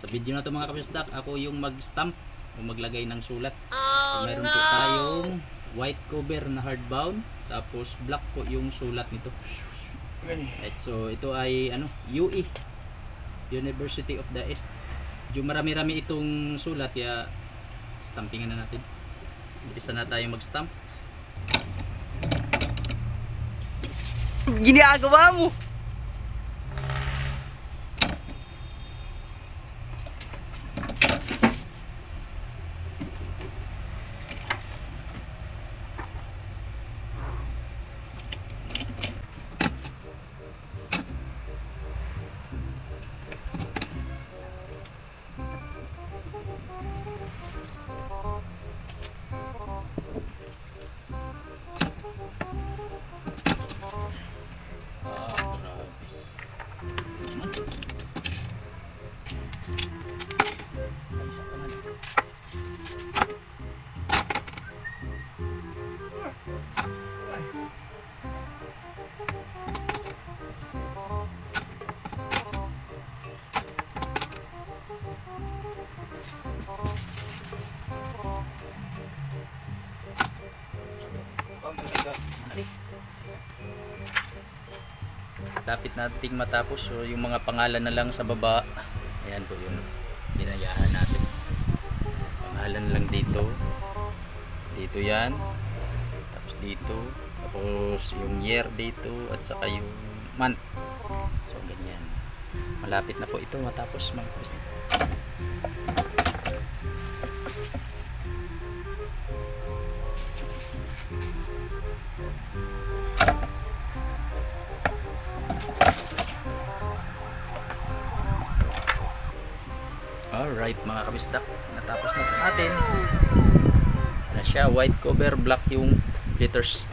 Sa video na to mga kabisdak, ako yung mag-stamp o maglagay ng sulat. So, meron po tayong white cover na hardbound, tapos black po yung sulat nito. Right, so ito ay UE, University of the East. Yung marami-rami itong sulat, kaya stampingan na natin. Umpisa na tayong mag-stamp. Ginagawa mo. Lapit nating matapos, so yung mga pangalan na lang sa baba. Ayan po yun, ginayahan natin. Pangalan lang dito, dito yan, tapos dito, tapos yung year dito, at saka yung month. So ganyan, malapit na po ito matapos mga kabisdak. Alright mga kabisdak, natapos na po natin na siya. White cover, black yung letters.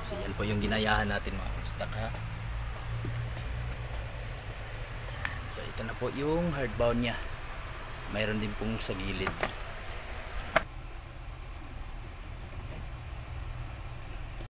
So yan po yung ginayahan natin mga kabisdak ha. So ito na po yung hardbound nya, mayroon din pong sa gilid.